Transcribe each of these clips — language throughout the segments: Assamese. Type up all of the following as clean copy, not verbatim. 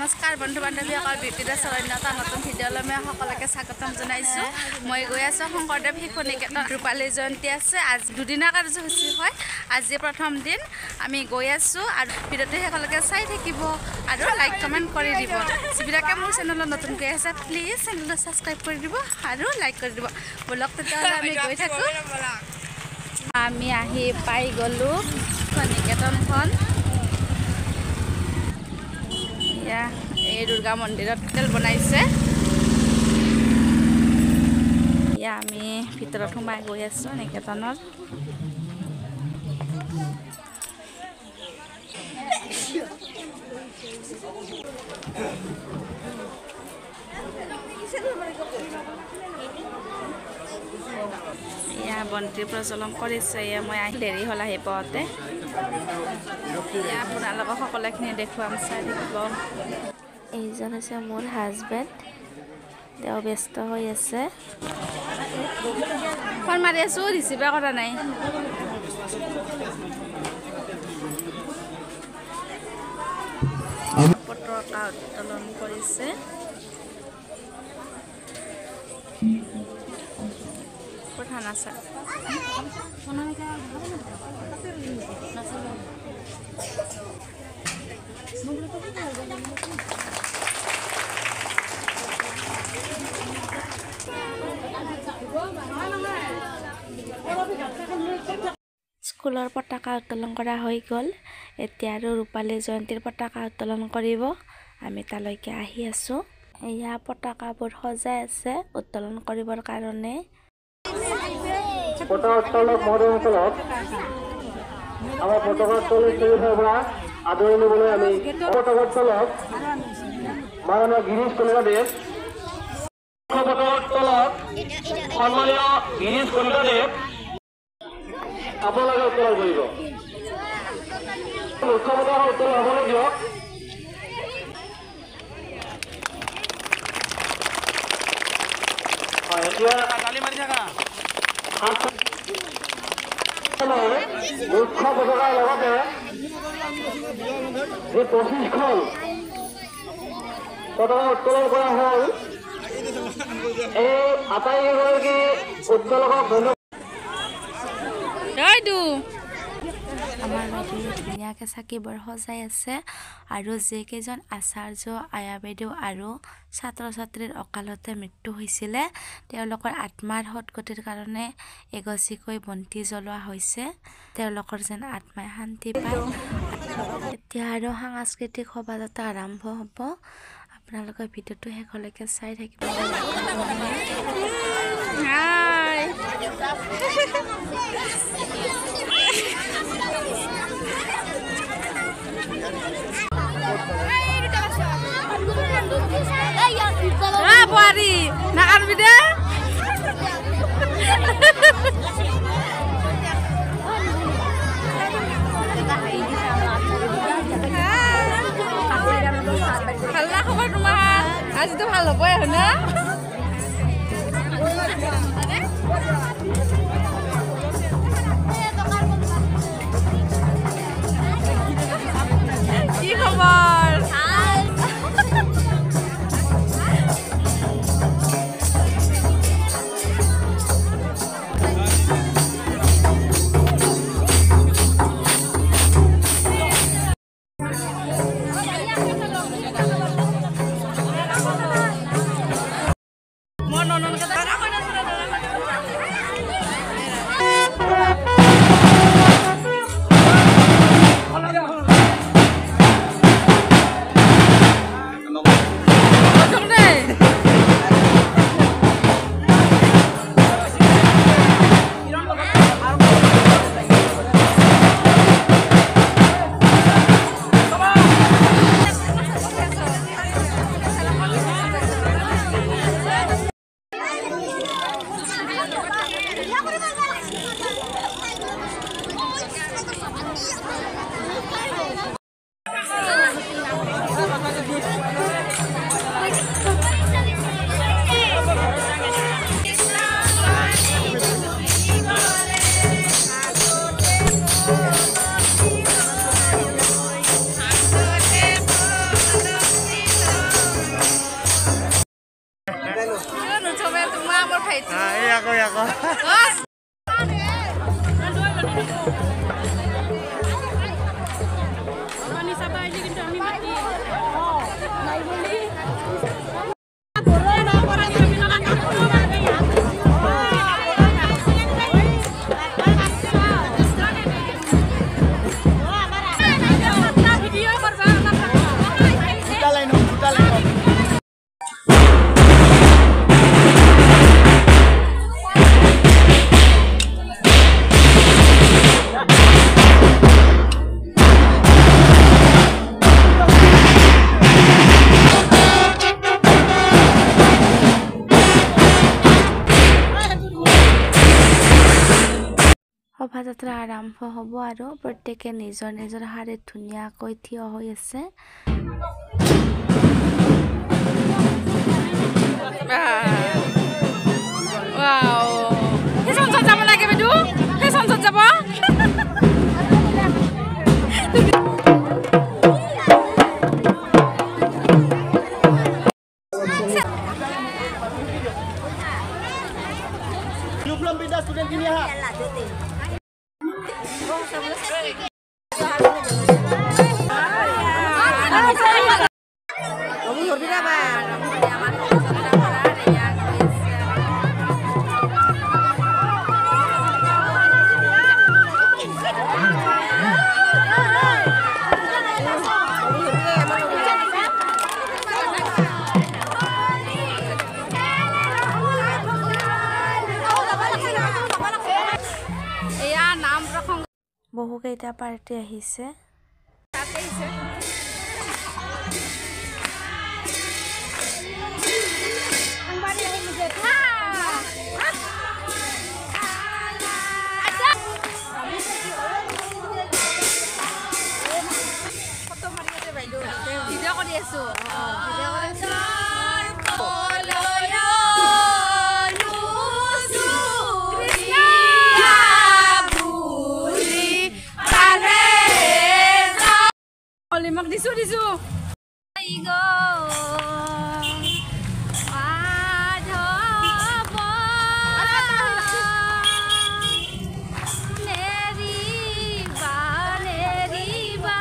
নমস্কাৰ বন্ধু বান্ধৱীসকল বিপিদা চৰণ্যতা নতুন ভিডিঅ'লৈ মই সকলোকে স্বাগতম জনাইছোঁ। মই গৈ আছোঁ শংকৰদেৱ শিশু নিকেতন ৰূপালী জয়ন্তী আছে। আজি দুদিনৰ কাৰ্যসূচী হয়। আজি প্ৰথম দিন আমি গৈ আছোঁ আৰু ভিডিঅ'টো সকলোকে চাই থাকিব আৰু লাইক কমেণ্ট কৰি দিব। যিবিলাকে মোৰ চেনেলত নতুনকৈ আছে প্লিজ চেনেলটো ছাবস্ক্ৰাইব কৰি দিব আৰু লাইক কৰি দিব। বলক তেতিয়াহ'লে আমি গৈ থাকোঁ। আমি আহি পাই গ'লোঁ নিকেতনখন। এই দুৰ্গা মন্দিৰত হোটেল বনাইছে। আমি ভিতৰত সোমাই গৈ আছোঁ নিকেতনত। বন্তি প্ৰজ্বলন কৰিছে। মই আহি দেৰি হ'ল আহি পাওঁতে। আপোনালোকক সকলোখিনি দেখুৱাম, চাই থাকিব। এইজন হৈছে মোৰ হাজবেণ্ড, তেওঁ ব্যস্ত হৈ আছে। ফোন মাৰি আছোঁ, ৰিচিভে কৰা নাই। পতাকা উত্তোলন কৰিছে। প্ৰধান আচাৰ স্কুলৰ পতাকা উত্তোলন কৰা হৈ গ'ল। এতিয়া আৰু ৰূপালী জয়ন্তীৰ পতাকা উত্তোলন কৰিব। আমি তালৈকে আহি আছোঁ। এয়া পতাকাবোৰ সজাই আছে উত্তোলন কৰিবৰ কাৰণে। পতাকা উত্তোলক মহোদয়সকলক আমাৰ পতাকা উত্তোলন পৰা আদৰি ল'বলৈ আমি পতাকা উত্তোলক মাননীয় গিৰীশ কলিতাদেৱ, পতাকা উত্তোলক সন্মানীয় গিৰীশ কলিতাদেৱ আপোনালোকে উত্তোলন কৰিব। মুখ্য পতাকা উত্তোলন হ'বলৈ দিয়ক। এতিয়া মুখ্য পতাকাৰ লগতে এই 25খন পতাকা উত্তোলন কৰা হ'ল। এই আটাইকেইগৰাকী উত্তোলকক ধন্যবাদ। আমাৰ নদীত ধুনীয়াকৈ চাকিবোৰ সজাই আছে আৰু যিকেইজন আচাৰ্য, আয়া বাইদেউ আৰু ছাত্ৰ ছাত্ৰীৰ অকালতে মৃত্যু হৈছিলে তেওঁলোকৰ আত্মাৰ সদগতিৰ কাৰণে এগছিকৈ বন্তি জ্বলোৱা হৈছে। তেওঁলোকৰ যেন আত্মাই শান্তি পায়। এতিয়া আৰু সাংস্কৃতিক শোভাযাত্ৰা আৰম্ভ হ'ব। আপোনালোকে ভিডিঅ'টো শেষলৈকে চাই থাকিব। Buari, nak kan bida? Halah kabar rumah, asyik tu halah boy, na? Ki kabar? হ'ব আৰু প্ৰত্যেকে নিজৰ নিজৰ হাৰে ধুনীয়াকৈ থিয় হৈ আছে ওৱাও সেই সংসদ যাব লাগে বেদু সেই সংসদ যাব belum pindah student gini ha. Kamu ngerti apa? বহুকেইটা পাৰ্টি আহিছে ভিডিঅ' কৰি আছো Limak disu Aigo Adhobo Neriba Neriba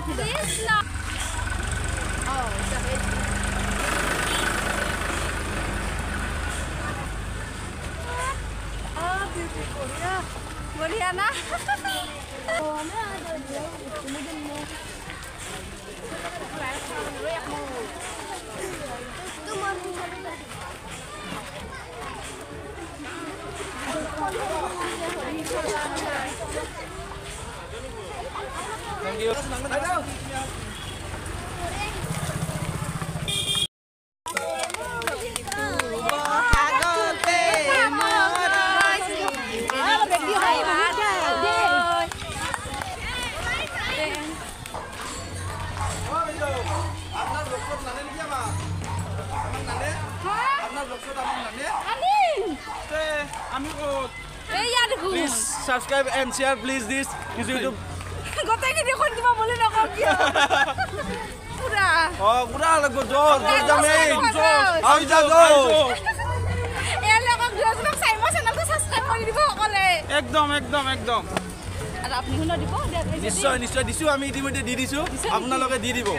Krishna बढ़िया ना Please subscribe and share please this YouTube. Gotai ni dekon kiba bole na ko kya. Pura. Oh, pura lago jor jamei. Ai ja jo. Ele ko gloss lok sai mo channel to subscribe kori dibo kole. Ekdom. Ara apni huno dibo. Nischay disu ami itimodhe di disu. Apnaloke di dibo.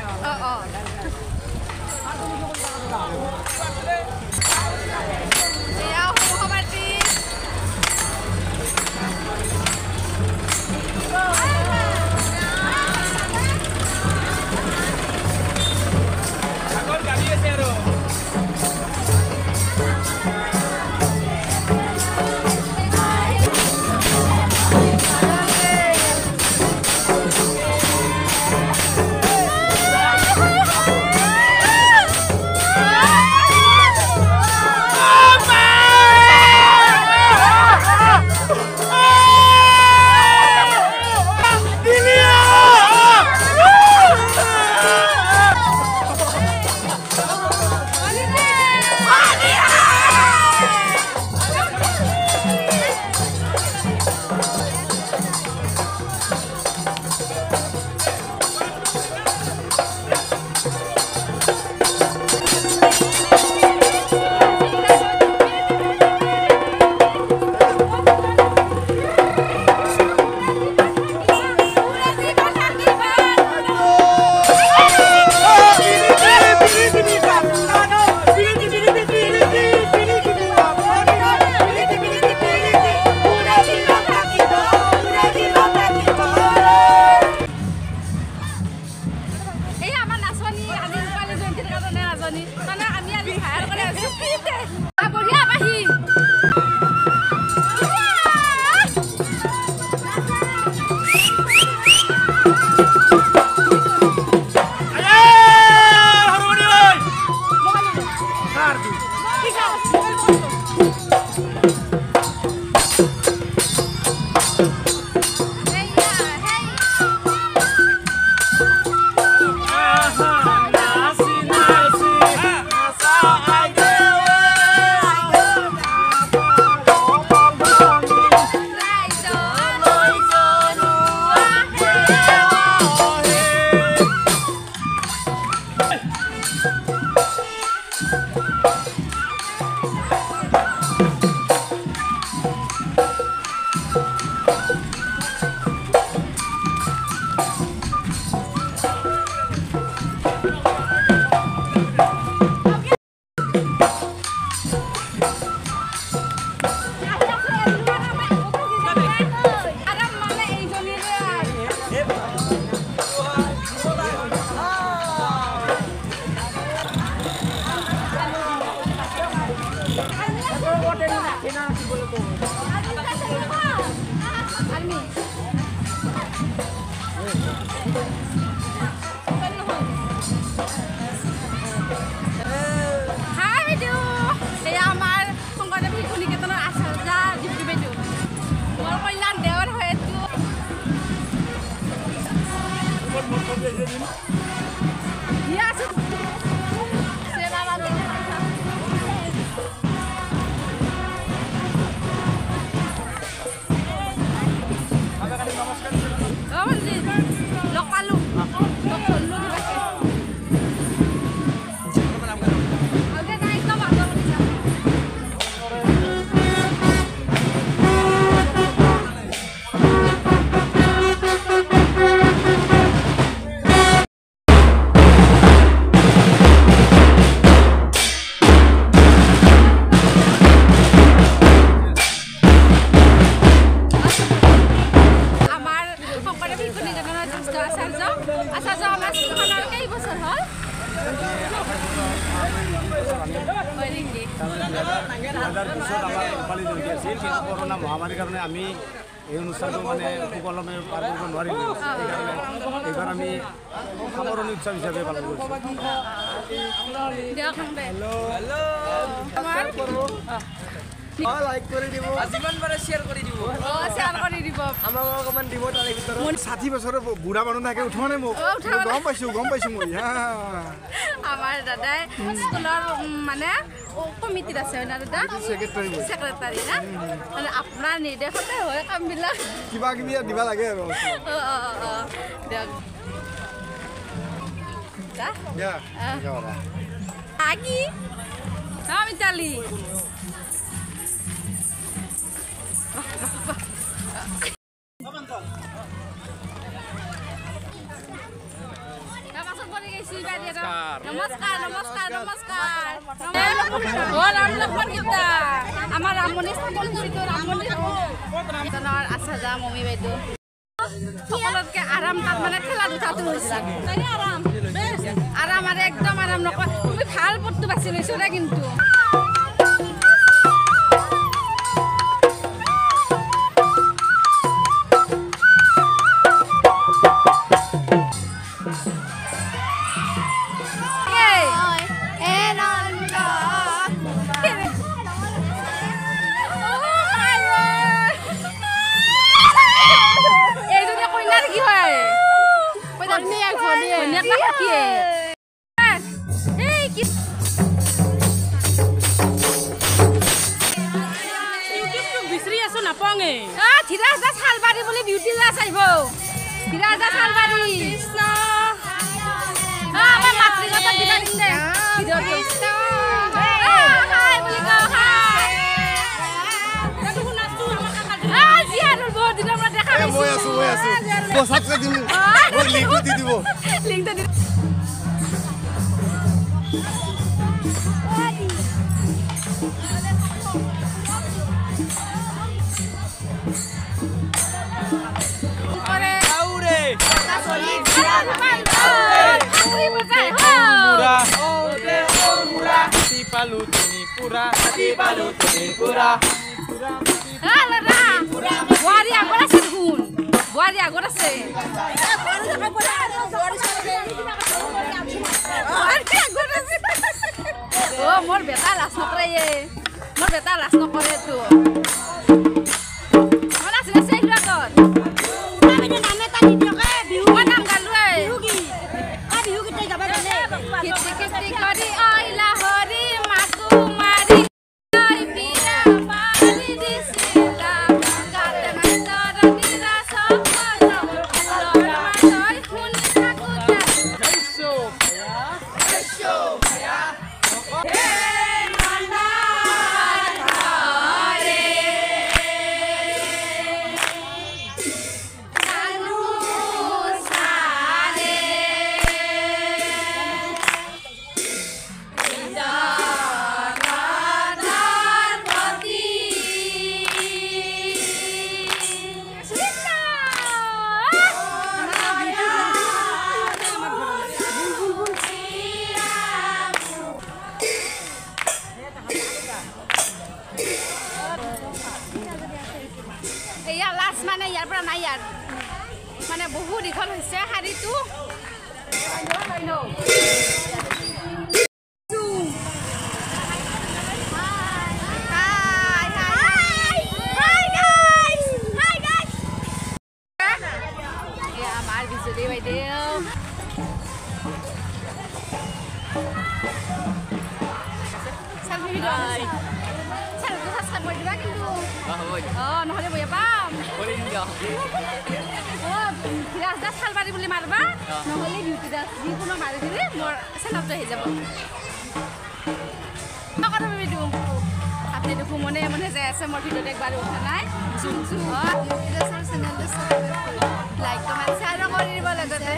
Corona মহামারীর কারণে আমি এই অনুষ্ঠানটো মানে সুকলমে পাৰ কৰিব নোৱাৰিলোঁ সেইকাৰণে এইবাৰ আমি সামৰণি উৎসৱ হিচাপে পালন কৰিছোঁ লাইক কৰি দিব যিমান পাৰে শ্বেয়াৰ কৰি দিব আমাক অকণমান দিব তাৰে ভিতৰত 60 বছৰৰ বুঢ়া মানুহ থাকে উঠোৱা নাই মোক গম পাইছোঁ মই আমাৰ দাদাই স্কুলৰ মানে কমিটিত আছে না দাদা সেক্ৰেটাৰী না মানে আপোনাৰ নিৰ্দেশতে হয় কামবিলাক কিবা কিবি দিব লাগে আৰু আকি মিতালি আমাৰ ৰামমণি স্থাপন কৰিছো ৰামমণিৰ আচাজা মমি বাইদেউ সকলোতকে আৰাম তাত মানে খেলা দুটাটো হৈছে আৰাম আৰু একদম আৰাম নকয় তুমি ভাল পথটো বাছি লৈছো দে কিন্তু ধীৰাজা চালবাৰী বুলি বিউটি লাছ আহিব ধীৰাজা চালবাৰী কৃষ্ণ আমাৰ মাতৃগত দিবা দিছে কৃষ্ণ হাই বুলি কওঁ হাই জিয়াৰুল বহুত দিনৰ পৰা দেখা পাইছোঁ মই আছোঁ বসাবছে দিলোঁ লিংকটো দি দিব বোৱাৰী আগত আছে দেখোন বোৱাৰী আগত আছে মোৰ বেটা লাজ নকৰে মোৰ বেটা লাজ নকৰেতো মই নাছিলে চাইলো আগত মই নাম গালো খেতি কৰি আইলা হৰি মাকু মাৰি মানে ইয়াৰ পৰা নাই ইয়াৰ মানে বহুত দীঘল হৈছে শাৰীটো আমাৰ বিজুলী বাইদেউ নহ'লে বয়া পাম ৰাস্তা চাল পাৰি বুলি মাৰবা নহ'লে বিউটি দাস যিকোনো মাৰি দিলে মোৰ চেনাপটো আহি যাব কথা ভাবি দিওঁ আপুনি দেখো মনে মনে যাই আছে মোৰ ভিডিঅ'ত একবাৰ উঠা নাই বিউটি দাসৰ চেনেলটো লাইক কমেণ্ট শ্বেয়াৰ কৰি দিব লগতে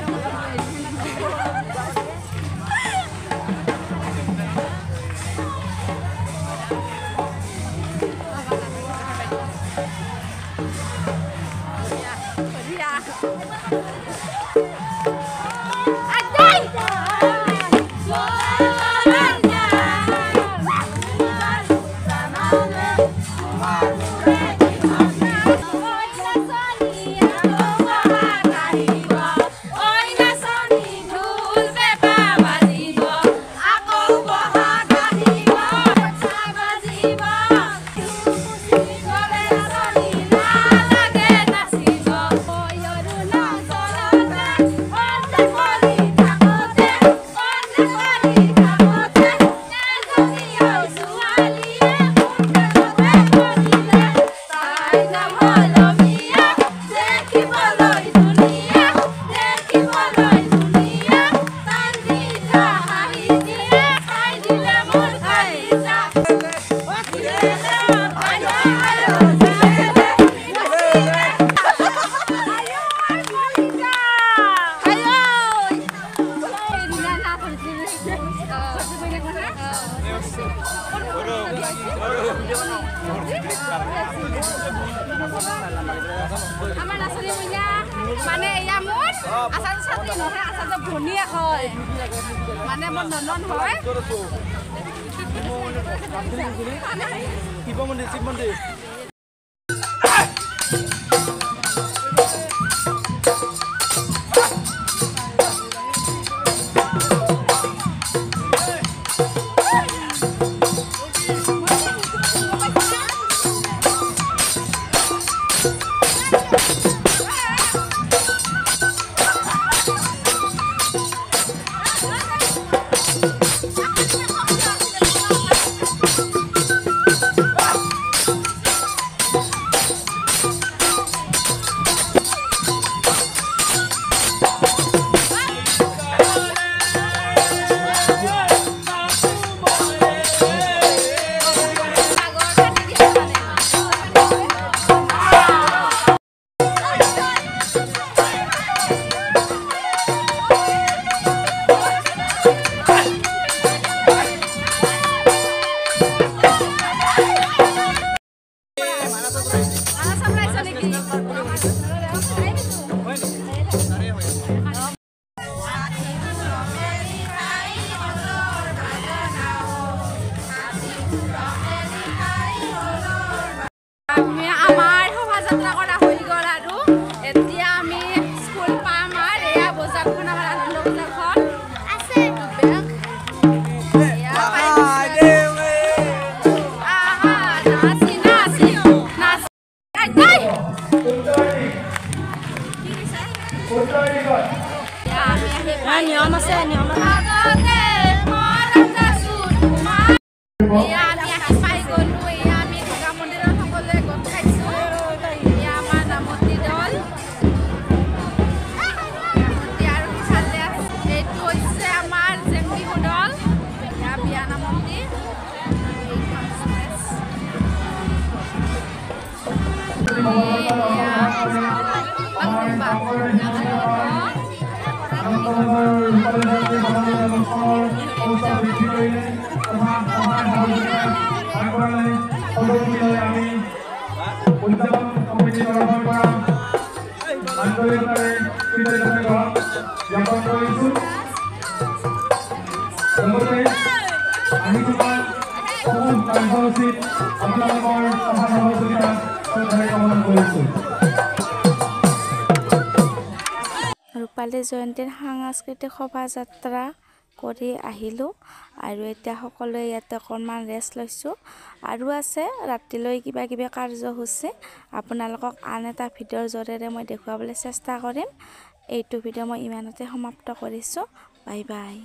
আমাৰ নাচনী মইনা মানে এয়া মোৰ আচাৰ ছাত্ৰী নহয় আচাৰ ভনীয়া হয় মানে মোৰ ননন হয় শিৱ মন্দিৰ নিয়ম আছে নিয়ম ৰূপালী জয়ন্তীৰ সাংস্কৃতিক শোভাযাত্ৰা কৰি আহিলোঁ আৰু এতিয়া সকলোৱে ইয়াতে অকণমান ৰেষ্ট লৈছোঁ আৰু আছে ৰাতিলৈ কিবা কিবি কাৰ্যসূচী আপোনালোকক আন এটা ভিডিঅ'ৰ জৰিয়তে মই দেখুৱাবলৈ চেষ্টা কৰিম। এইটো ভিডিঅ' মই ইমানতে সমাপ্ত কৰিছোঁ। Bye bye.